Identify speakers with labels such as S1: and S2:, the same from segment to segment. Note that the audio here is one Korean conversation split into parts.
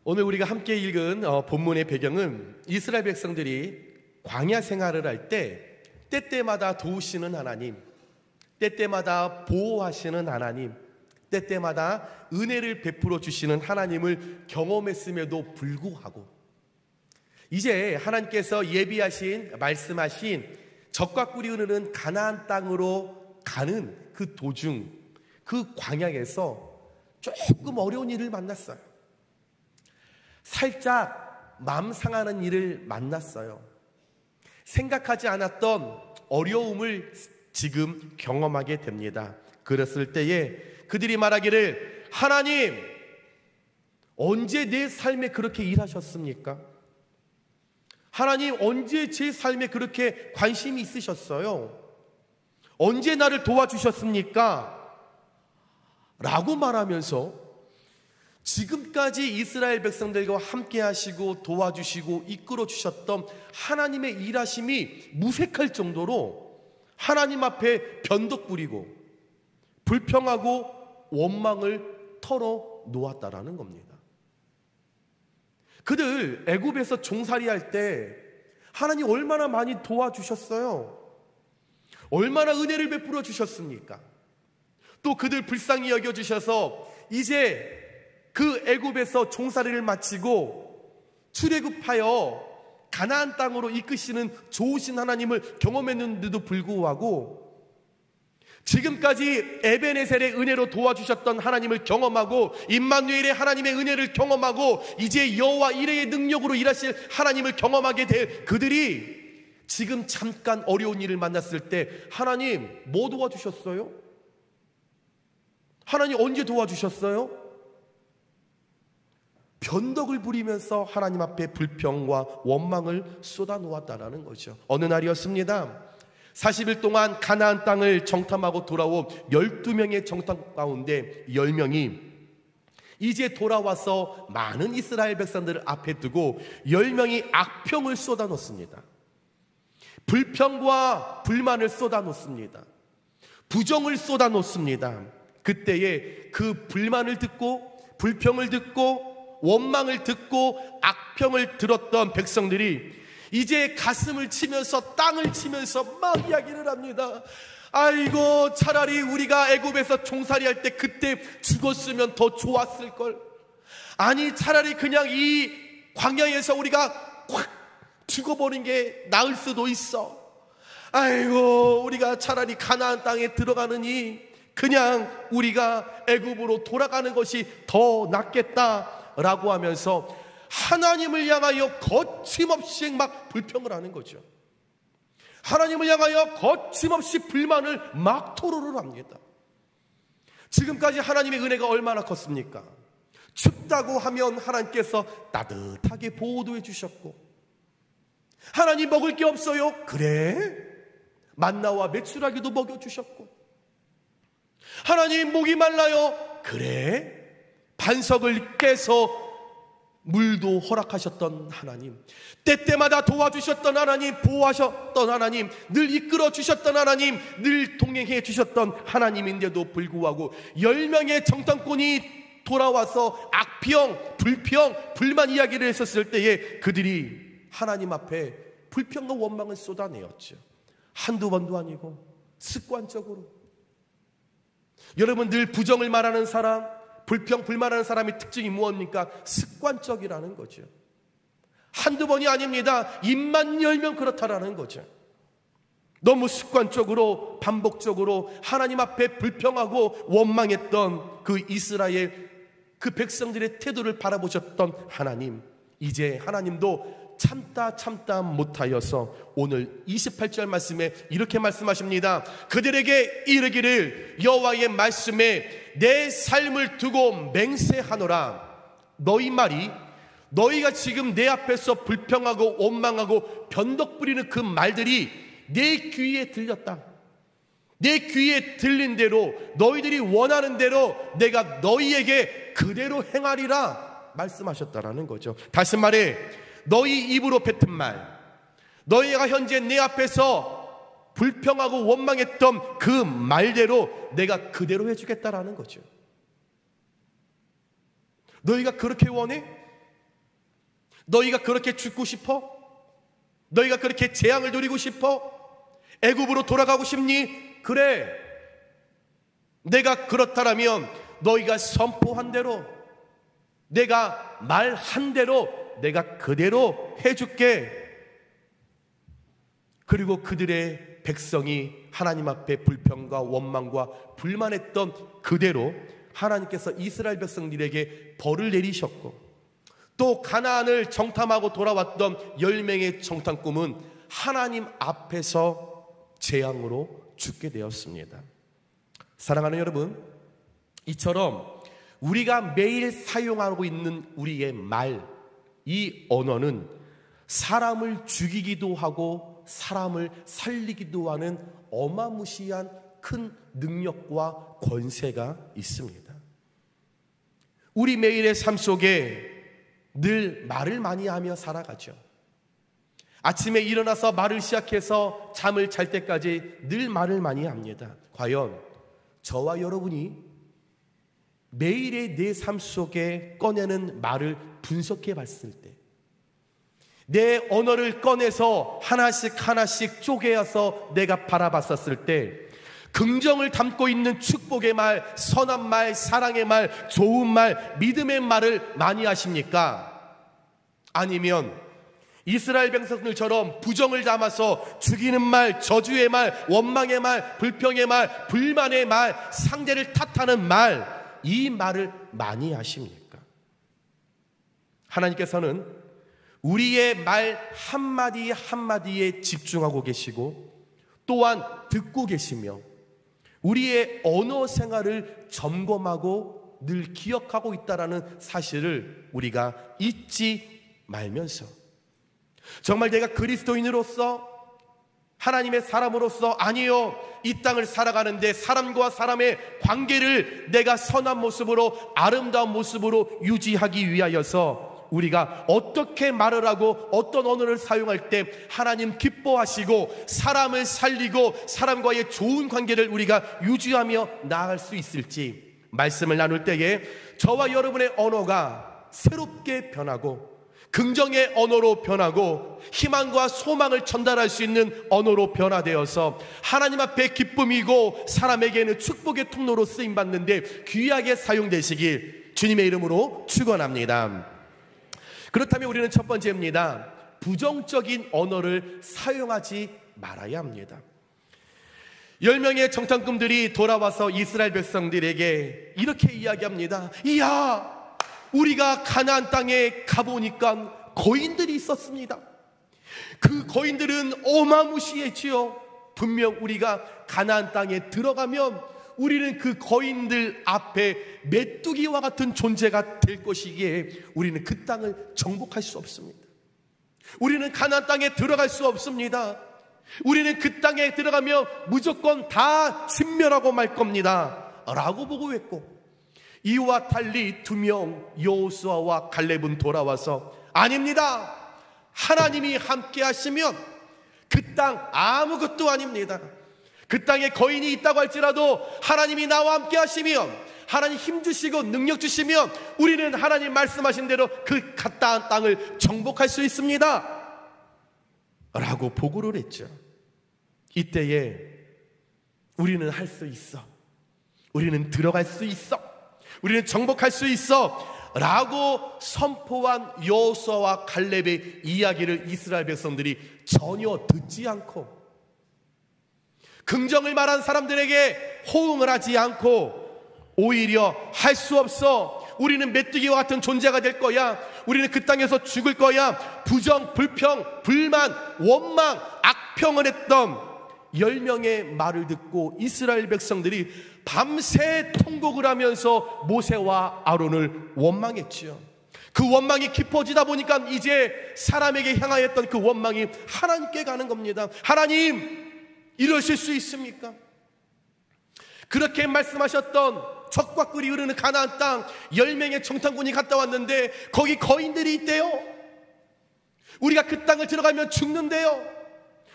S1: 오늘 우리가 함께 읽은 본문의 배경은 이스라엘 백성들이 광야 생활을 할 때 때때마다 도우시는 하나님, 때때마다 보호하시는 하나님, 때때마다 은혜를 베풀어 주시는 하나님을 경험했음에도 불구하고 이제 하나님께서 예비하신, 말씀하신 적과 꿀이 흐르는 가나안 땅으로 가는 그 도중, 그 광야에서 조금 어려운 일을 만났어요. 살짝 마음 상하는 일을 만났어요. 생각하지 않았던 어려움을 지금 경험하게 됩니다. 그랬을 때에 그들이 말하기를, 하나님, 언제 내 삶에 그렇게 일하셨습니까? 하나님, 언제 제 삶에 그렇게 관심이 있으셨어요? 언제 나를 도와주셨습니까? 라고 말하면서 지금까지 이스라엘 백성들과 함께 하시고 도와주시고 이끌어 주셨던 하나님의 일하심이 무색할 정도로 하나님 앞에 변덕 부리고 불평하고 원망을 털어 놓았다라는 겁니다. 그들 애굽에서 종살이할 때 하나님 얼마나 많이 도와주셨어요? 얼마나 은혜를 베풀어 주셨습니까? 또 그들 불쌍히 여겨주셔서 이제 그 애굽에서 종살이를 마치고 출애굽하여 가나안 땅으로 이끄시는 좋으신 하나님을 경험했는데도 불구하고 지금까지 에베네셀의 은혜로 도와주셨던 하나님을 경험하고 임마누엘의 하나님의 은혜를 경험하고 이제 여호와 이레의 능력으로 일하실 하나님을 경험하게 될 그들이 지금 잠깐 어려운 일을 만났을 때, 하나님 뭐 도와주셨어요? 하나님 언제 도와주셨어요? 변덕을 부리면서 하나님 앞에 불평과 원망을 쏟아놓았다라는 거죠. 어느 날이었습니다. 40일 동안 가나안 땅을 정탐하고 돌아온 12명의 정탐 가운데 10명이 이제 돌아와서 많은 이스라엘 백성들을 앞에 두고 10명이 악평을 쏟아놓습니다. 불평과 불만을 쏟아놓습니다. 부정을 쏟아놓습니다. 그때에 그 불만을 듣고 불평을 듣고 원망을 듣고 악평을 들었던 백성들이 이제 가슴을 치면서 땅을 치면서 막 이야기를 합니다. 아이고, 차라리 우리가 애굽에서 종살이할 때 그때 죽었으면 더 좋았을걸. 아니, 차라리 그냥 이 광야에서 우리가 확 죽어버린 게 나을 수도 있어. 아이고, 우리가 차라리 가나안 땅에 들어가느니 그냥 우리가 애굽으로 돌아가는 것이 더 낫겠다라고 하면서 하나님을 향하여 거침없이 막 불평을 하는 거죠. 하나님을 향하여 거침없이 불만을 막 토로를 합니다. 지금까지 하나님의 은혜가 얼마나 컸습니까? 춥다고 하면 하나님께서 따뜻하게 보호도 해주셨고, 하나님 먹을 게 없어요? 그래? 만나와 메추라기도 먹여주셨고, 하나님 목이 말라요? 그래? 반석을 깨서 물도 허락하셨던 하나님, 때때마다 도와주셨던 하나님, 보호하셨던 하나님, 늘 이끌어 주셨던 하나님, 늘 동행해 주셨던 하나님인데도 불구하고 10명의 정탐꾼이 돌아와서 악평, 불평, 불만 이야기를 했었을 때에 그들이 하나님 앞에 불평과 원망을 쏟아내었죠. 한두 번도 아니고 습관적으로. 여러분, 늘 부정을 말하는 사람, 불평, 불만하는 사람의 특징이 무엇입니까? 습관적이라는 거죠. 한두 번이 아닙니다. 입만 열면 그렇다라는 거죠. 너무 습관적으로, 반복적으로 하나님 앞에 불평하고 원망했던 그 이스라엘, 그 백성들의 태도를 바라보셨던 하나님, 이제 하나님도 참다 못하여서 오늘 28절 말씀에 이렇게 말씀하십니다. 그들에게 이르기를, 여호와의 말씀에 내 삶을 두고 맹세하노라. 너희 말이, 너희가 지금 내 앞에서 불평하고 원망하고 변덕 부리는 그 말들이 내 귀에 들렸다. 내 귀에 들린 대로, 너희들이 원하는 대로 내가 너희에게 그대로 행하리라 말씀하셨다라는 거죠. 다시 말해, 너희 입으로 뱉은 말, 너희가 현재 내 앞에서 불평하고 원망했던 그 말대로 내가 그대로 해주겠다라는 거죠. 너희가 그렇게 원해? 너희가 그렇게 죽고 싶어? 너희가 그렇게 재앙을 누리고 싶어? 애굽으로 돌아가고 싶니? 그래, 내가 그렇다라면 너희가 선포한 대로, 내가 말한 대로 내가 그대로 해줄게. 그리고 그들의 백성이 하나님 앞에 불평과 원망과 불만했던 그대로 하나님께서 이스라엘 백성들에게 벌을 내리셨고, 또 가나안을 정탐하고 돌아왔던 10명의 정탐꾼은 하나님 앞에서 재앙으로 죽게 되었습니다. 사랑하는 여러분, 이처럼 우리가 매일 사용하고 있는 우리의 말, 이 언어는 사람을 죽이기도 하고 사람을 살리기도 하는 어마무시한 큰 능력과 권세가 있습니다. 우리 매일의 삶 속에 늘 말을 많이 하며 살아가죠. 아침에 일어나서 말을 시작해서 잠을 잘 때까지 늘 말을 많이 합니다. 과연 저와 여러분이 매일의 내 삶 속에 꺼내는 말을 분석해 봤을 때, 내 언어를 꺼내서 하나씩 하나씩 쪼개어서 내가 바라봤었을 때, 긍정을 담고 있는 축복의 말, 선한 말, 사랑의 말, 좋은 말, 믿음의 말을 많이 하십니까? 아니면 이스라엘 백성들처럼 부정을 담아서 죽이는 말, 저주의 말, 원망의 말, 불평의 말, 불만의 말, 상대를 탓하는 말, 이 말을 많이 하십니까? 하나님께서는 우리의 말 한마디 한마디에 집중하고 계시고, 또한 듣고 계시며 우리의 언어 생활을 점검하고 늘 기억하고 있다는 사실을 우리가 잊지 말면서, 정말 내가 그리스도인으로서, 하나님의 사람으로서, 아니요, 이 땅을 살아가는데 사람과 사람의 관계를 내가 선한 모습으로, 아름다운 모습으로 유지하기 위하여서 우리가 어떻게 말을 하고 어떤 언어를 사용할 때 하나님 기뻐하시고 사람을 살리고 사람과의 좋은 관계를 우리가 유지하며 나아갈 수 있을지, 말씀을 나눌 때에 저와 여러분의 언어가 새롭게 변하고 긍정의 언어로 변하고 희망과 소망을 전달할 수 있는 언어로 변화되어서 하나님 앞에 기쁨이고 사람에게는 축복의 통로로 쓰임받는데 귀하게 사용되시길 주님의 이름으로 축원합니다. 그렇다면 우리는 첫 번째입니다. 부정적인 언어를 사용하지 말아야 합니다. 10명의 정탐꾼들이 돌아와서 이스라엘 백성들에게 이렇게 이야기합니다. 이야, 우리가 가나안 땅에 가보니까 거인들이 있었습니다. 그 거인들은 어마무시했지요. 분명 우리가 가나안 땅에 들어가면 우리는 그 거인들 앞에 메뚜기와 같은 존재가 될 것이기에 우리는 그 땅을 정복할 수 없습니다. 우리는 가나안 땅에 들어갈 수 없습니다. 우리는 그 땅에 들어가면 무조건 다 진멸하고 말 겁니다 라고 보고했고, 이와 달리 2명 여호수아와 갈렙은 돌아와서 아닙니다, 하나님이 함께 하시면 그 땅 아무것도 아닙니다. 그 땅에 거인이 있다고 할지라도 하나님이 나와 함께 하시면, 하나님 힘 주시고 능력 주시면 우리는 하나님 말씀하신 대로 그 가나안 땅을 정복할 수 있습니다 라고 보고를 했죠. 이때에 우리는 할 수 있어, 우리는 들어갈 수 있어, 우리는 정복할 수 있어 라고 선포한 여호수아와 갈렙의 이야기를 이스라엘 백성들이 전혀 듣지 않고, 긍정을 말한 사람들에게 호응을 하지 않고 오히려 할 수 없어, 우리는 메뚜기와 같은 존재가 될 거야, 우리는 그 땅에서 죽을 거야, 부정, 불평, 불만, 원망, 악평을 했던 10명의 말을 듣고 이스라엘 백성들이 밤새 통곡을 하면서 모세와 아론을 원망했지요. 그 원망이 깊어지다 보니까 이제 사람에게 향하였던 그 원망이 하나님께 가는 겁니다. 하나님, 이러실 수 있습니까? 그렇게 말씀하셨던 적과 꿀이 흐르는 가나안 땅 10명의 정탐꾼이 갔다 왔는데 거기 거인들이 있대요. 우리가 그 땅을 들어가면 죽는데요,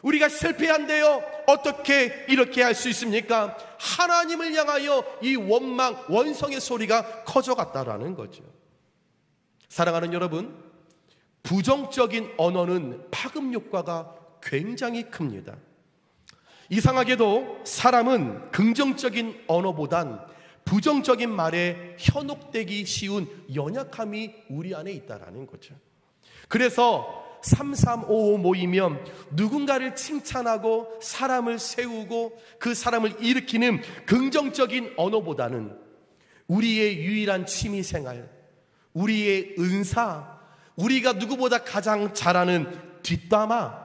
S1: 우리가 실패한대요. 어떻게 이렇게 할 수 있습니까? 하나님을 향하여 이 원망, 원성의 소리가 커져갔다라는 거죠. 사랑하는 여러분, 부정적인 언어는 파급 효과가 굉장히 큽니다. 이상하게도 사람은 긍정적인 언어보단 부정적인 말에 현혹되기 쉬운 연약함이 우리 안에 있다라는 거죠. 그래서 3355 모이면 누군가를 칭찬하고 사람을 세우고 그 사람을 일으키는 긍정적인 언어보다는 우리의 유일한 취미생활, 우리의 은사, 우리가 누구보다 가장 잘하는 뒷담화,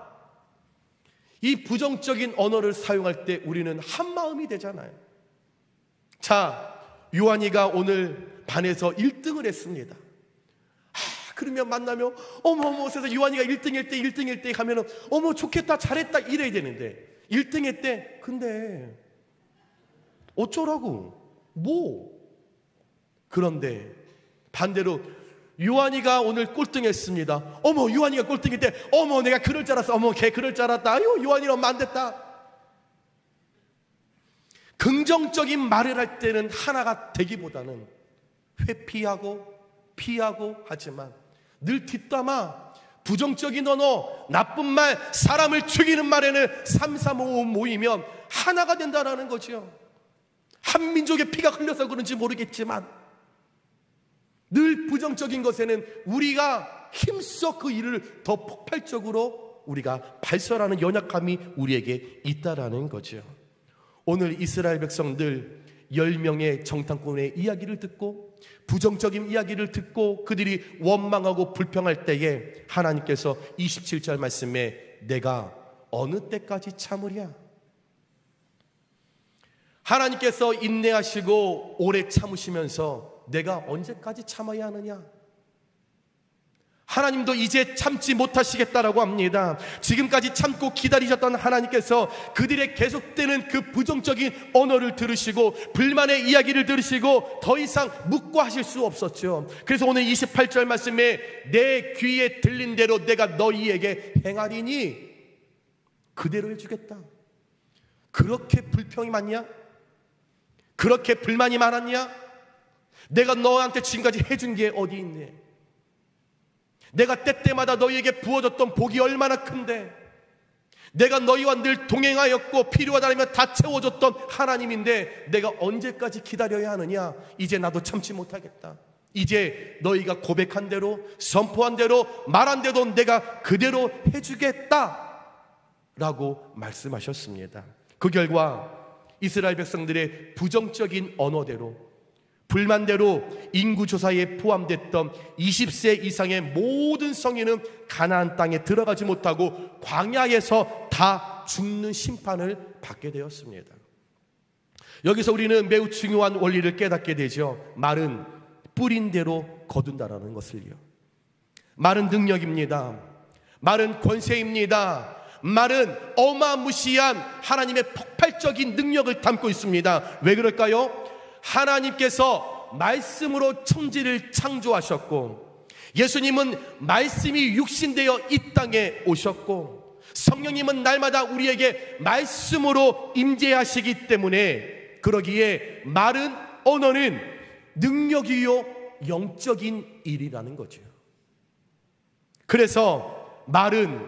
S1: 이 부정적인 언어를 사용할 때 우리는 한마음이 되잖아요. 자, 요한이가 오늘 반에서 1등을 했습니다. 그러면 만나면 어머 세상 요한이가 1등 때 하면은 어머 좋겠다 잘했다 이래야 되는데 1등 했대. 근데 어쩌라고 뭐. 그런데 반대로 요한이가 오늘 꼴등했습니다. 어머 요한이가 꼴등했대. 어머 내가 그럴 줄 알았어. 어머 걔 그럴 줄 알았다. 아유 요한이는 엄마 안 됐다. 긍정적인 말을 할 때는 하나가 되기보다는 회피하고 피하고 하지만 늘 뒷담화, 부정적인 언어, 나쁜 말, 사람을 죽이는 말에는 3355 모이면 하나가 된다라는 거죠. 한 민족의 피가 흘려서 그런지 모르겠지만 늘 부정적인 것에는 우리가 힘써 그 일을 더 폭발적으로 우리가 발설하는 연약함이 우리에게 있다라는 거죠. 오늘 이스라엘 백성들 10명의 정탐꾼의 이야기를 듣고 부정적인 이야기를 듣고 그들이 원망하고 불평할 때에 하나님께서 27절 말씀에 내가 어느 때까지 참으랴? 하나님께서 인내하시고 오래 참으시면서 내가 언제까지 참아야 하느냐? 하나님도 이제 참지 못하시겠다라고 합니다. 지금까지 참고 기다리셨던 하나님께서 그들의 계속되는 그 부정적인 언어를 들으시고 불만의 이야기를 들으시고 더 이상 묵과하실 수 없었죠. 그래서 오늘 28절 말씀에 내 귀에 들린 대로 내가 너희에게 행하리니 그대로 해주겠다. 그렇게 불평이 많냐? 그렇게 불만이 많았냐? 내가 너한테 지금까지 해준 게 어디 있네? 내가 때때마다 너희에게 부어줬던 복이 얼마나 큰데, 내가 너희와 늘 동행하였고 필요하다면 다 채워줬던 하나님인데 내가 언제까지 기다려야 하느냐? 이제 나도 참지 못하겠다. 이제 너희가 고백한 대로 선포한 대로 말한 대로 내가 그대로 해주겠다 라고 말씀하셨습니다. 그 결과 이스라엘 백성들의 부정적인 언어대로 불만대로 인구조사에 포함됐던 20세 이상의 모든 성인은 가나안 땅에 들어가지 못하고 광야에서 다 죽는 심판을 받게 되었습니다. 여기서 우리는 매우 중요한 원리를 깨닫게 되죠. 말은 뿌린 대로 거둔다라는 것을요. 말은 능력입니다. 말은 권세입니다. 말은 어마무시한 하나님의 폭발적인 능력을 담고 있습니다. 왜 그럴까요? 하나님께서 말씀으로 천지를 창조하셨고 예수님은 말씀이 육신되어 이 땅에 오셨고 성령님은 날마다 우리에게 말씀으로 임재하시기 때문에 그러기에 말은 언어는 능력이요 영적인 일이라는 거죠. 그래서 말은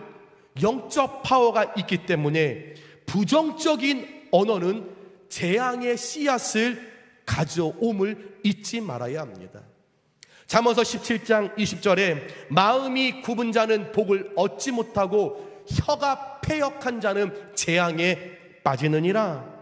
S1: 영적 파워가 있기 때문에 부정적인 언어는 재앙의 씨앗을 가져옴을 잊지 말아야 합니다. 잠언서 17장 20절에 마음이 굽은 자는 복을 얻지 못하고 혀가 패역한 자는 재앙에 빠지느니라.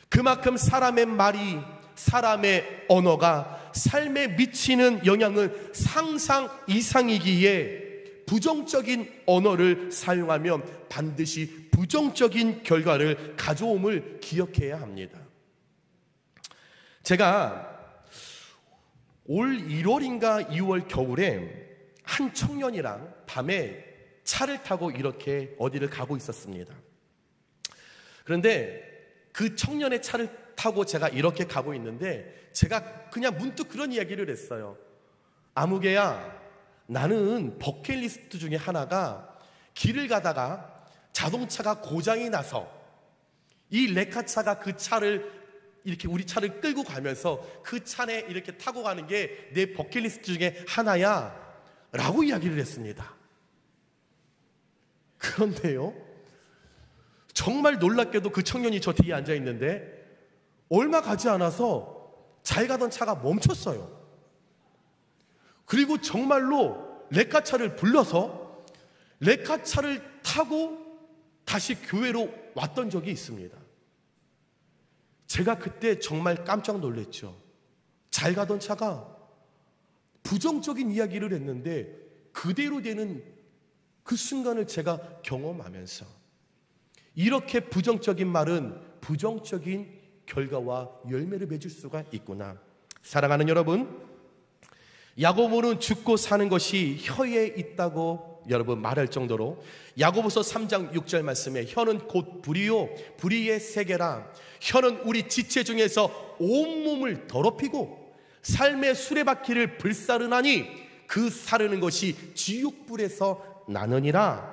S1: 그만큼 사람의 말이, 사람의 언어가 삶에 미치는 영향은 상상 이상이기에 부정적인 언어를 사용하면 반드시 부정적인 결과를 가져옴을 기억해야 합니다. 제가 올 1월인가 2월 겨울에 한 청년이랑 밤에 차를 타고 이렇게 어디를 가고 있었습니다. 그런데 그 청년의 차를 타고 제가 이렇게 가고 있는데 제가 그냥 문득 그런 이야기를 했어요. 아무개야, 나는 버킷리스트 중에 하나가 길을 가다가 자동차가 고장이 나서 이 레카차가 그 차를 이렇게 우리 차를 끌고 가면서 그 차에 이렇게 타고 가는 게 내 버킷리스트 중에 하나야. 라고 이야기를 했습니다. 그런데요, 정말 놀랍게도 그 청년이 저 뒤에 앉아 있는데 얼마 가지 않아서 잘 가던 차가 멈췄어요. 그리고 정말로 레카차를 불러서 레카차를 타고 다시 교회로 왔던 적이 있습니다. 제가 그때 정말 깜짝 놀랐죠. 잘 가던 차가 부정적인 이야기를 했는데 그대로 되는 그 순간을 제가 경험하면서 이렇게 부정적인 말은 부정적인 결과와 열매를 맺을 수가 있구나. 사랑하는 여러분, 야고보는 죽고 사는 것이 혀에 있다고 여러분 말할 정도로 야고보서 3장 6절 말씀에 혀는 곧 불이요 불의의 세계라. 혀는 우리 지체 중에서 온몸을 더럽히고 삶의 수레바퀴를 불사르나니 그 사르는 것이 지옥불에서 나느니라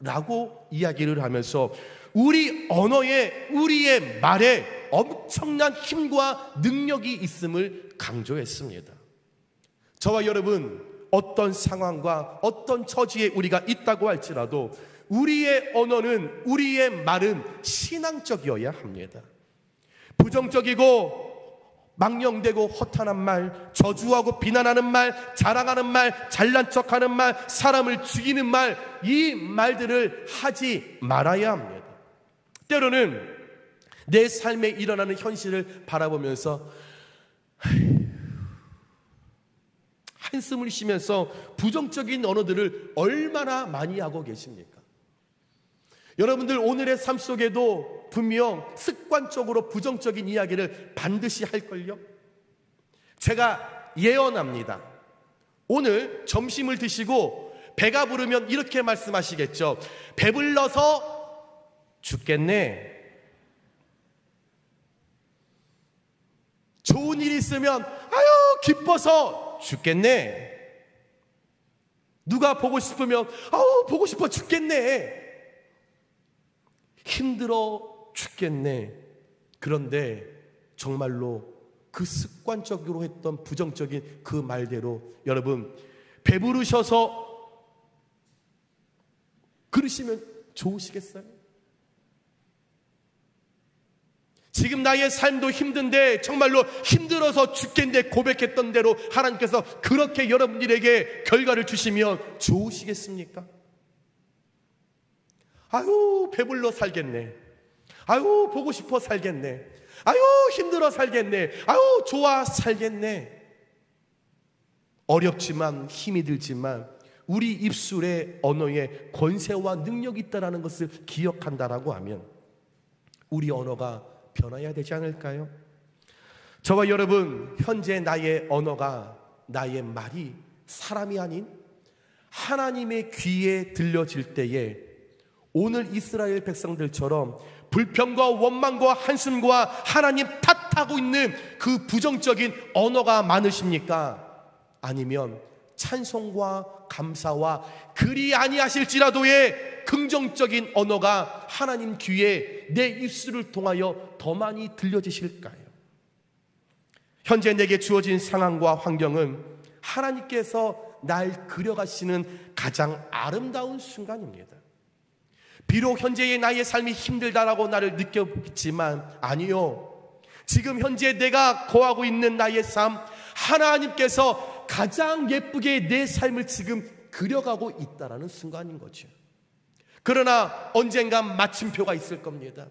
S1: 라고 이야기를 하면서 우리 언어에, 우리의 말에 엄청난 힘과 능력이 있음을 강조했습니다. 저와 여러분, 어떤 상황과 어떤 처지에 우리가 있다고 할지라도 우리의 언어는, 우리의 말은 신앙적이어야 합니다. 부정적이고 망령되고 허탄한 말, 저주하고 비난하는 말, 자랑하는 말, 잘난 척하는 말, 사람을 죽이는 말, 이 말들을 하지 말아야 합니다. 때로는 내 삶에 일어나는 현실을 바라보면서 한숨을 쉬면서 부정적인 언어들을 얼마나 많이 하고 계십니까? 여러분들 오늘의 삶 속에도 분명 습관적으로 부정적인 이야기를 반드시 할걸요? 제가 예언합니다. 오늘 점심을 드시고 배가 부르면 이렇게 말씀하시겠죠. 배불러서 죽겠네. 좋은 일 있으면 아유 기뻐서 죽겠네. 누가 보고 싶으면 아우 보고 싶어 죽겠네. 힘들어 죽겠네. 그런데 정말로 그 습관적으로 했던 부정적인 그 말대로 여러분 배부르셔서 그러시면 좋으시겠어요? 지금 나의 삶도 힘든데 정말로 힘들어서 죽겠는데 고백했던 대로 하나님께서 그렇게 여러분들에게 결과를 주시면 좋으시겠습니까? 아유 배불러 살겠네. 아유 보고 싶어 살겠네. 아유 힘들어 살겠네. 아유 좋아 살겠네. 어렵지만 힘이 들지만 우리 입술의 언어에 권세와 능력이 있다는 것을 기억한다라고 하면 우리 언어가 변화해야 되지 않을까요? 저와 여러분, 현재 나의 언어가, 나의 말이 사람이 아닌 하나님의 귀에 들려질 때에 오늘 이스라엘 백성들처럼 불평과 원망과 한숨과 하나님 탓하고 있는 그 부정적인 언어가 많으십니까? 아니면 찬송과 감사와 그리 아니하실지라도의 긍정적인 언어가 하나님 귀에 내 입술을 통하여 더 많이 들려지실까요? 현재 내게 주어진 상황과 환경은 하나님께서 날 그려가시는 가장 아름다운 순간입니다. 비록 현재의 나의 삶이 힘들다라고 나를 느꼈지만 아니요, 지금 현재 내가 거하고 있는 나의 삶, 하나님께서 가장 예쁘게 내 삶을 지금 그려가고 있다라는 순간인 거죠. 그러나 언젠간 마침표가 있을 겁니다.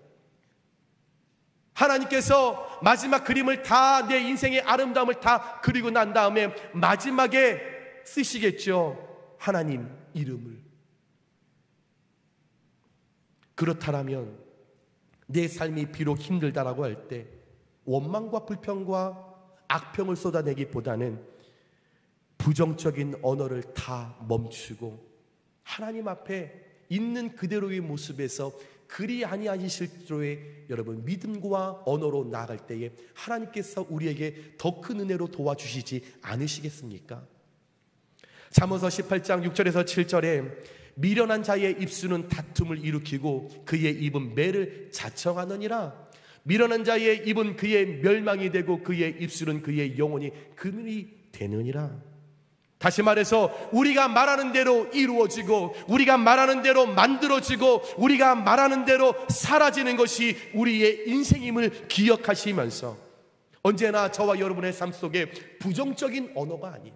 S1: 하나님께서 마지막 그림을 다, 내 인생의 아름다움을 다 그리고 난 다음에 마지막에 쓰시겠죠. 하나님 이름을. 그렇다면 내 삶이 비록 힘들다라고 할 때 원망과 불평과 악평을 쏟아내기보다는 부정적인 언어를 다 멈추고 하나님 앞에 있는 그대로의 모습에서 그리 아니하실지로의 여러분 믿음과 언어로 나아갈 때에 하나님께서 우리에게 더 큰 은혜로 도와주시지 않으시겠습니까? 잠언서 18장 6절에서 7절에 미련한 자의 입술은 다툼을 일으키고 그의 입은 매를 자청하느니라. 미련한 자의 입은 그의 멸망이 되고 그의 입술은 그의 영혼이 그늘이 되느니라. 다시 말해서 우리가 말하는 대로 이루어지고 우리가 말하는 대로 만들어지고 우리가 말하는 대로 사라지는 것이 우리의 인생임을 기억하시면서 언제나 저와 여러분의 삶 속에 부정적인 언어가 아닌,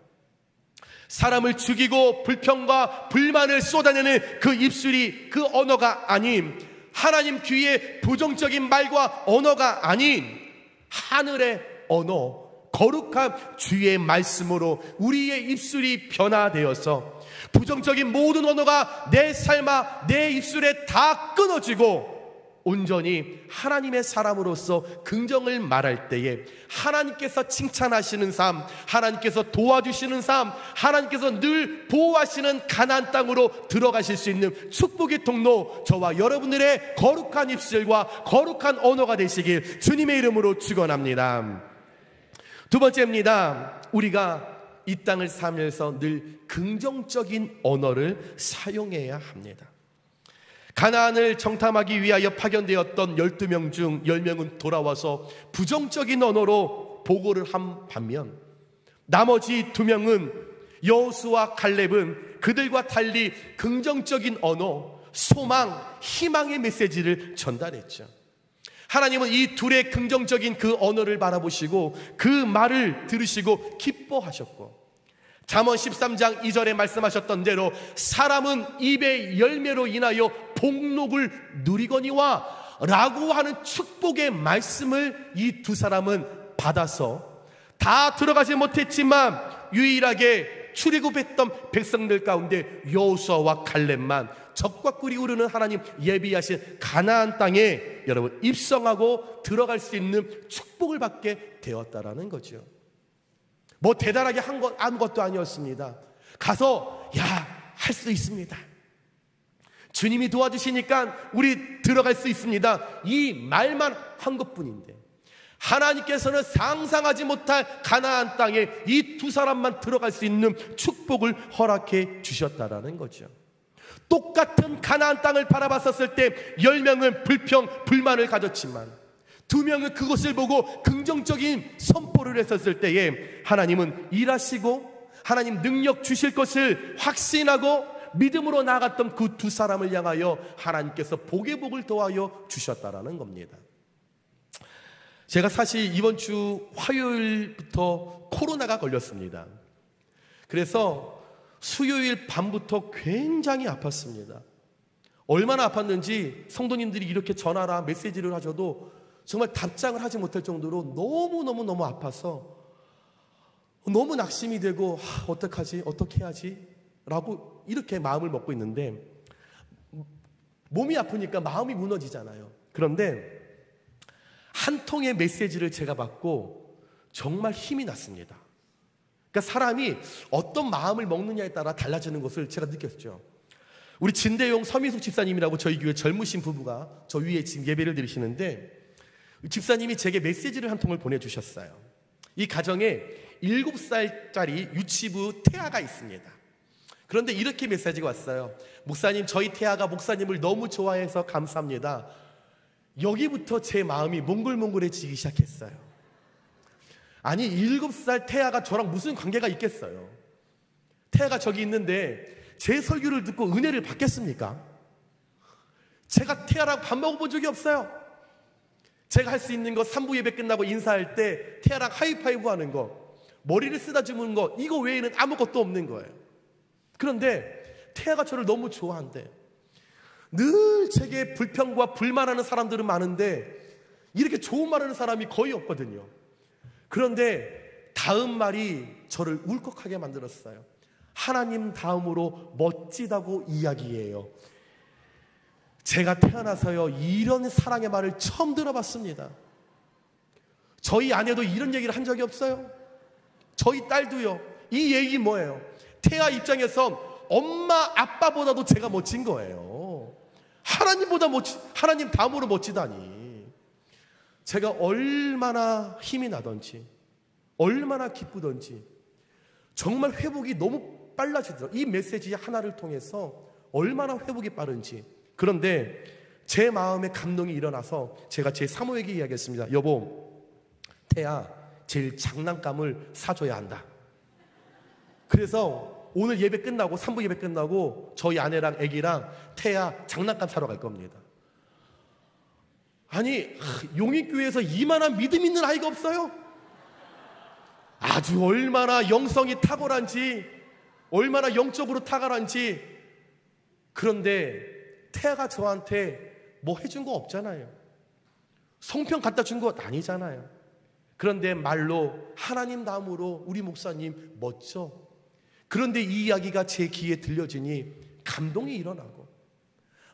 S1: 사람을 죽이고 불평과 불만을 쏟아내는 그 입술이 그 언어가 아닌, 하나님 귀에 부정적인 말과 언어가 아닌 하늘의 언어, 거룩한 주의 말씀으로 우리의 입술이 변화되어서 부정적인 모든 언어가 내 삶아 내 입술에 다 끊어지고 온전히 하나님의 사람으로서 긍정을 말할 때에 하나님께서 칭찬하시는 삶, 하나님께서 도와주시는 삶, 하나님께서 늘 보호하시는 가나안 땅으로 들어가실 수 있는 축복의 통로, 저와 여러분들의 거룩한 입술과 거룩한 언어가 되시길 주님의 이름으로 축원합니다. 두 번째입니다. 우리가 이 땅을 살면서 늘 긍정적인 언어를 사용해야 합니다. 가나안을 정탐하기 위하여 파견되었던 12명 중 10명은 돌아와서 부정적인 언어로 보고를 한 반면, 나머지 2명은 여호수아와 갈렙은 그들과 달리 긍정적인 언어, 소망, 희망의 메시지를 전달했죠. 하나님은 이 둘의 긍정적인 그 언어를 바라보시고 그 말을 들으시고 기뻐하셨고, 잠언 13장 2절에 말씀하셨던 대로 사람은 입의 열매로 인하여 복록을 누리거니와 라고 하는 축복의 말씀을 이 두 사람은 받아서 다 들어가지 못했지만 유일하게 출애굽했던 백성들 가운데 여호수아와 갈렙만 적과 꿀이 흐르는 하나님 예비하신 가나안 땅에 여러분 입성하고 들어갈 수 있는 축복을 받게 되었다라는 거죠. 뭐 대단하게 한 것도 아니었습니다. 가서 할 수 있습니다. 주님이 도와주시니까 우리 들어갈 수 있습니다. 이 말만 한 것뿐인데 하나님께서는 상상하지 못할 가나안 땅에 이 두 사람만 들어갈 수 있는 축복을 허락해 주셨다라는 거죠. 똑같은 가나안 땅을 바라봤었을 때 10명은 불평, 불만을 가졌지만 2명은 그것을 보고 긍정적인 선포를 했었을 때에 하나님은 일하시고 하나님 능력 주실 것을 확신하고 믿음으로 나아갔던 그 두 사람을 향하여 하나님께서 복의 복을 더하여 주셨다라는 겁니다. 제가 사실 이번 주 화요일부터 코로나가 걸렸습니다. 그래서 수요일 밤부터 굉장히 아팠습니다. 얼마나 아팠는지 성도님들이 이렇게 전화나 메시지를 하셔도 정말 답장을 하지 못할 정도로 너무너무 아파서 너무 낙심이 되고 어떡하지? 어떻게 해야지? 라고 이렇게 마음을 먹고 있는데 몸이 아프니까 마음이 무너지잖아요. 그런데 한 통의 메시지를 제가 받고 정말 힘이 났습니다. 그러니까 사람이 어떤 마음을 먹느냐에 따라 달라지는 것을 제가 느꼈죠. 우리 진대용 서민숙 집사님이라고 저희 교회 젊으신 부부가 저 위에 지금 예배를 드리시는데 집사님이 제게 메시지를 한 통을 보내주셨어요. 이 가정에 7살짜리 유치부 태아가 있습니다. 그런데 이렇게 메시지가 왔어요. 목사님, 저희 태아가 목사님을 너무 좋아해서 감사합니다. 여기부터 제 마음이 몽글몽글해지기 시작했어요. 아니 7살 태아가 저랑 무슨 관계가 있겠어요. 태아가 저기 있는데 제 설교를 듣고 은혜를 받겠습니까? 제가 태아랑 밥 먹어본 적이 없어요. 제가 할 수 있는 거 3부 예배 끝나고 인사할 때 태아랑 하이파이브 하는 거, 머리를 쓰다듬는 거, 이거 외에는 아무것도 없는 거예요. 그런데 태아가 저를 너무 좋아한대. 늘 제게 불평과 불만하는 사람들은 많은데 이렇게 좋은 말하는 사람이 거의 없거든요. 그런데 다음 말이 저를 울컥하게 만들었어요. 하나님 다음으로 멋지다고 이야기해요. 제가 태어나서요 이런 사랑의 말을 처음 들어봤습니다. 저희 아내도 이런 얘기를 한 적이 없어요. 저희 딸도요. 이 얘기 뭐예요? 태아 입장에서 엄마 아빠보다도 제가 멋진 거예요. 하나님 다음으로 멋지다니. 제가 얼마나 힘이 나던지 얼마나 기쁘던지 정말 회복이 너무 빨라지더라고요. 이 메시지 하나를 통해서 얼마나 회복이 빠른지. 그런데 제 마음에 감동이 일어나서 제가 제 사모에게 이야기했습니다. 여보, 태아 제일 장난감을 사줘야 한다. 그래서 오늘 예배 끝나고 3부 예배 끝나고 저희 아내랑 애기랑 태야 장난감 사러 갈 겁니다. 아니 용인교회에서 이만한 믿음 있는 아이가 없어요. 아주 얼마나 영성이 탁월한지, 얼마나 영적으로 탁월한지. 그런데 태아가 저한테 뭐 해준 거 없잖아요. 성평 갖다 준 거 아니잖아요. 그런데 말로 하나님 다음으로 우리 목사님 멋져. 그런데 이 이야기가 제 귀에 들려지니 감동이 일어나고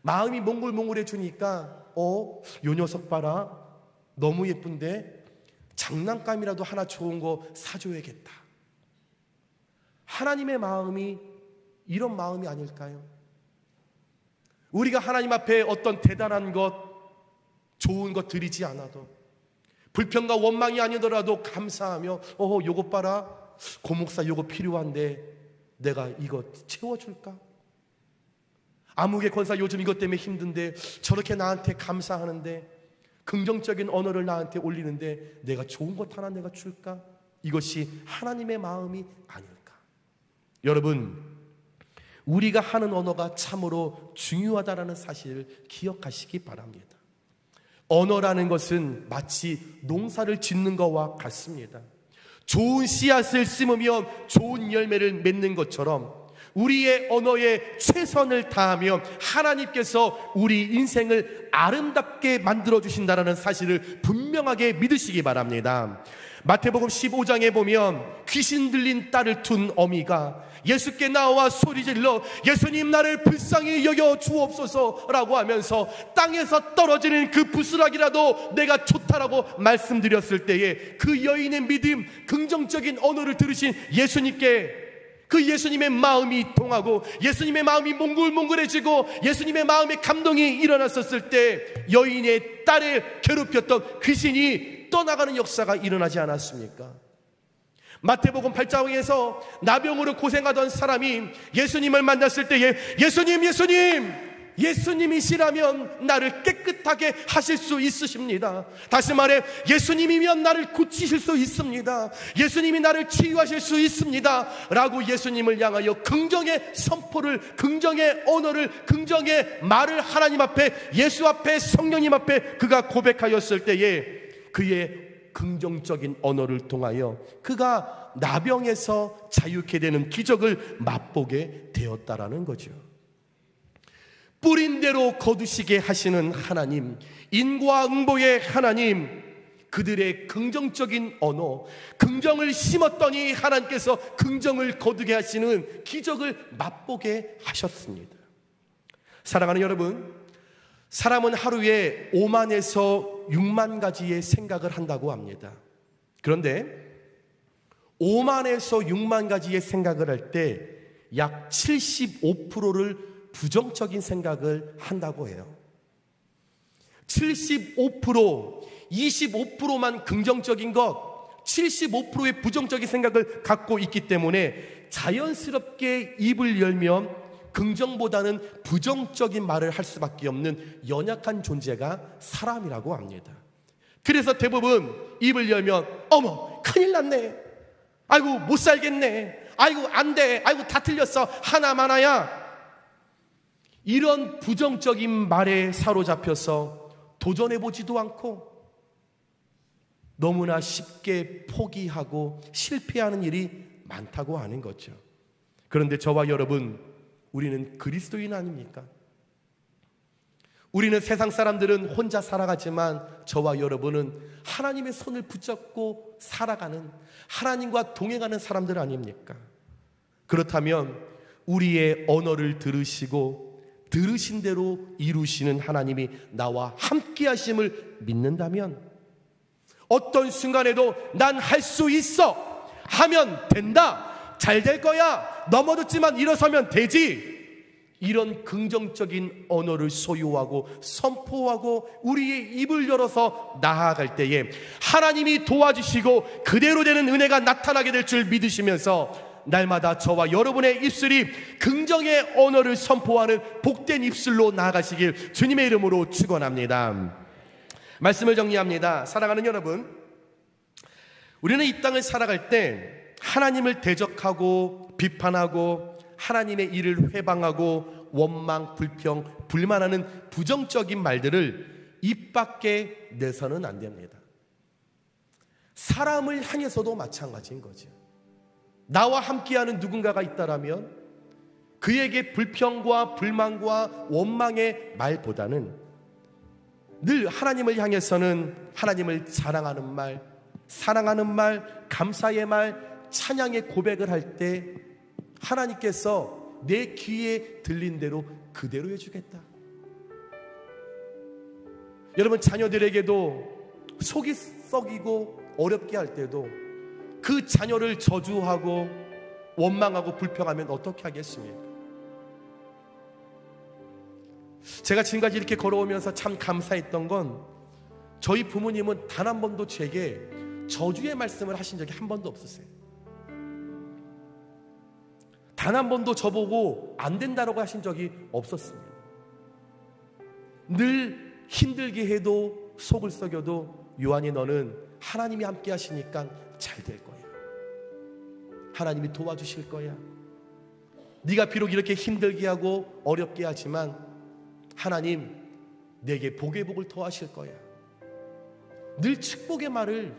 S1: 마음이 몽글몽글해지니까 요 녀석 봐라, 너무 예쁜데 장난감이라도 하나 좋은 거 사줘야겠다. 하나님의 마음이 이런 마음이 아닐까요? 우리가 하나님 앞에 어떤 대단한 것, 좋은 것 드리지 않아도, 불평과 원망이 아니더라도 감사하며 요것 봐라, 고목사 요거 필요한데 내가 이거 채워줄까? 아무개 권사 요즘 이것 때문에 힘든데 저렇게 나한테 감사하는데, 긍정적인 언어를 나한테 올리는데 내가 좋은 것 하나 내가 줄까? 이것이 하나님의 마음이 아닐까? 여러분, 우리가 하는 언어가 참으로 중요하다는 사실을 기억하시기 바랍니다. 언어라는 것은 마치 농사를 짓는 것과 같습니다. 좋은 씨앗을 심으면 좋은 열매를 맺는 것처럼 우리의 언어에 최선을 다하면 하나님께서 우리 인생을 아름답게 만들어주신다는 사실을 분명하게 믿으시기 바랍니다. 마태복음 15장에 보면 귀신 들린 딸을 둔 어미가 예수께 나와 소리질러 예수님 나를 불쌍히 여겨 주옵소서라고 하면서 땅에서 떨어지는 그 부스락이라도 내가 좋다라고 말씀드렸을 때에 그 여인의 믿음, 긍정적인 언어를 들으신 예수님께 그 예수님의 마음이 통하고 예수님의 마음이 몽글몽글해지고 예수님의 마음에 감동이 일어났었을 때 여인의 딸을 괴롭혔던 귀신이 떠나가는 역사가 일어나지 않았습니까? 마태복음 8장에서 나병으로 고생하던 사람이 예수님을 만났을 때에 예수님이시라면 나를 깨끗하게 하실 수 있으십니다. 다시 말해 예수님이면 나를 고치실 수 있습니다. 예수님이 나를 치유하실 수 있습니다 라고 예수님을 향하여 긍정의 선포를, 긍정의 언어를, 긍정의 말을 하나님 앞에, 예수 앞에, 성령님 앞에 그가 고백하였을 때에 그의 긍정적인 언어를 통하여 그가 나병에서 자유케 되는 기적을 맛보게 되었다라는 거죠. 뿌린 대로 거두시게 하시는 하나님, 인과응보의 하나님, 그들의 긍정적인 언어, 긍정을 심었더니 하나님께서 긍정을 거두게 하시는 기적을 맛보게 하셨습니다. 사랑하는 여러분, 사람은 하루에 5만에서 6만 가지의 생각을 한다고 합니다. 그런데 5만에서 6만 가지의 생각을 할 때 약 75%를 부정적인 생각을 한다고 해요. 75%, 25%만 긍정적인 것, 75%의 부정적인 생각을 갖고 있기 때문에 자연스럽게 입을 열면 긍정보다는 부정적인 말을 할 수밖에 없는 연약한 존재가 사람이라고 합니다. 그래서 대부분 입을 열면 어머 큰일 났네, 아이고 못 살겠네, 아이고 안 돼, 아이고 다 틀렸어, 하나만아야, 이런 부정적인 말에 사로잡혀서 도전해보지도 않고 너무나 쉽게 포기하고 실패하는 일이 많다고 하는 거죠. 그런데 저와 여러분, 우리는 그리스도인 아닙니까? 우리는 세상 사람들은 혼자 살아가지만 저와 여러분은 하나님의 손을 붙잡고 살아가는, 하나님과 동행하는 사람들 아닙니까? 그렇다면 우리의 언어를 들으시고 들으신 대로 이루시는 하나님이 나와 함께 하심을 믿는다면 어떤 순간에도 난 할 수 있어, 하면 된다, 잘 될 거야, 넘어졌지만 일어서면 되지, 이런 긍정적인 언어를 소유하고 선포하고 우리의 입을 열어서 나아갈 때에 하나님이 도와주시고 그대로 되는 은혜가 나타나게 될 줄 믿으시면서 날마다 저와 여러분의 입술이 긍정의 언어를 선포하는 복된 입술로 나아가시길 주님의 이름으로 축원합니다. 말씀을 정리합니다. 사랑하는 여러분, 우리는 이 땅을 살아갈 때 하나님을 대적하고 비판하고 하나님의 일을 회방하고 원망, 불평, 불만하는 부정적인 말들을 입 밖에 내서는 안 됩니다. 사람을 향해서도 마찬가지인 거죠. 나와 함께하는 누군가가 있다라면 그에게 불평과 불만과 원망의 말보다는 늘 하나님을 향해서는 하나님을 자랑하는 말, 사랑하는 말, 감사의 말, 찬양의 고백을 할 때 하나님께서 내 귀에 들린 대로 그대로 해주겠다. 여러분, 자녀들에게도 속이 썩이고 어렵게 할 때도 그 자녀를 저주하고 원망하고 불평하면 어떻게 하겠습니까? 제가 지금까지 이렇게 걸어오면서 참 감사했던 건 저희 부모님은 단 한 번도 제게 저주의 말씀을 하신 적이 한 번도 없었어요. 단 한 번도 저보고 안 된다라고 하신 적이 없었습니다. 늘 힘들게 해도 속을 썩여도 요한이 너는 하나님이 함께 하시니까 잘 될 거야. 하나님이 도와주실 거야. 네가 비록 이렇게 힘들게 하고 어렵게 하지만 하나님 내게 복의 복을 더하실 거야. 늘 축복의 말을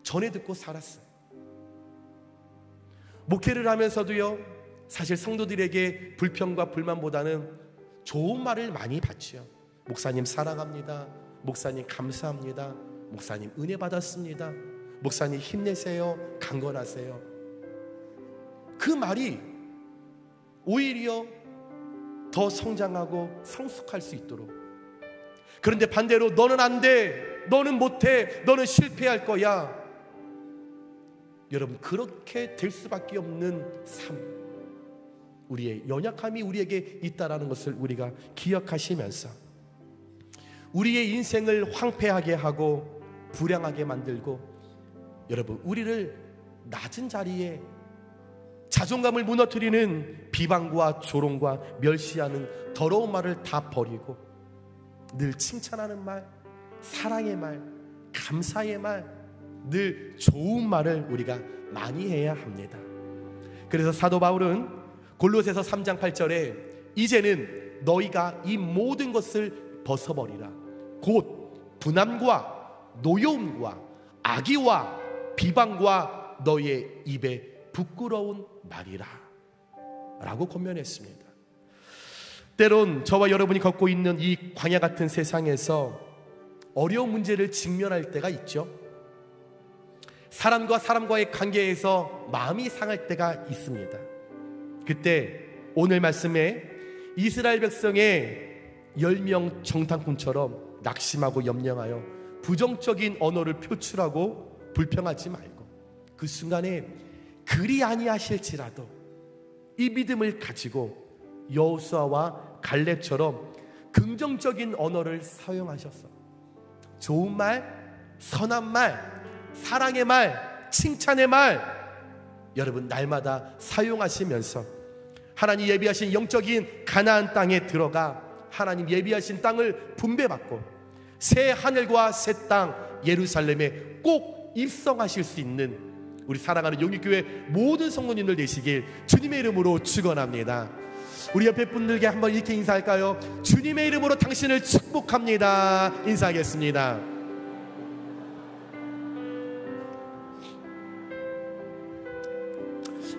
S1: 전해 듣고 살았어요. 목회를 하면서도요, 사실 성도들에게 불평과 불만보다는 좋은 말을 많이 받죠. 목사님 사랑합니다. 목사님 감사합니다. 목사님 은혜 받았습니다. 목사님 힘내세요. 강건하세요. 그 말이 오히려 더 성장하고 성숙할 수 있도록. 그런데 반대로 너는 안 돼, 너는 못해, 너는 실패할 거야. 여러분, 그렇게 될 수밖에 없는 삶, 우리의 연약함이 우리에게 있다라는 것을 우리가 기억하시면서 우리의 인생을 황폐하게 하고 불행하게 만들고, 여러분, 우리를 낮은 자리에 자존감을 무너뜨리는 비방과 조롱과 멸시하는 더러운 말을 다 버리고 늘 칭찬하는 말, 사랑의 말, 감사의 말, 늘 좋은 말을 우리가 많이 해야 합니다. 그래서 사도 바울은 골로새서 3장 8절에 이제는 너희가 이 모든 것을 벗어버리라. 곧 분함과 노여움과 악의와 비방과 너희의 입에 부끄러운 말이라 라고 권면했습니다. 때론 저와 여러분이 걷고 있는 이 광야 같은 세상에서 어려운 문제를 직면할 때가 있죠. 사람과 사람과의 관계에서 마음이 상할 때가 있습니다. 그때 오늘 말씀에 이스라엘 백성의 10명 정탐꾼처럼 낙심하고 염려하여 부정적인 언어를 표출하고 불평하지 말고 그 순간에 그리 아니하실지라도 이 믿음을 가지고 여호수아와 갈렙처럼 긍정적인 언어를 사용하셨어. 좋은 말, 선한 말, 사랑의 말, 칭찬의 말, 여러분 날마다 사용하시면서 하나님 예비하신 영적인 가나안 땅에 들어가 하나님 예비하신 땅을 분배받고 새 하늘과 새 땅 예루살렘에 꼭 입성하실 수 있는 우리 사랑하는 용익교회 모든 성도님들 되시길 주님의 이름으로 축원합니다. 우리 옆에 분들께 한번 이렇게 인사할까요? 주님의 이름으로 당신을 축복합니다. 인사하겠습니다.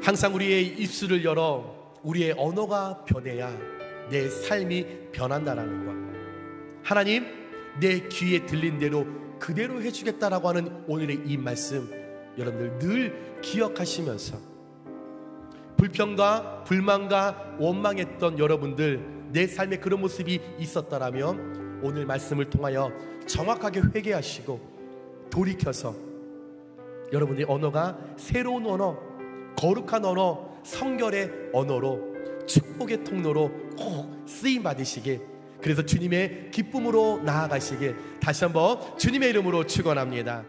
S1: 항상 우리의 입술을 열어 우리의 언어가 변해야 내 삶이 변한다라는 것. 하나님, 내 귀에 들린 대로 그대로 해주겠다라고 하는 오늘의 이 말씀, 여러분들 늘 기억하시면서 불평과 불만과 원망했던 여러분들, 내 삶에 그런 모습이 있었다라면 오늘 말씀을 통하여 정확하게 회개하시고 돌이켜서 여러분의 언어가 새로운 언어, 거룩한 언어, 성결의 언어로 축복의 통로로 꼭 쓰임 받으시길, 그래서 주님의 기쁨으로 나아가시길 다시 한번 주님의 이름으로 축원합니다.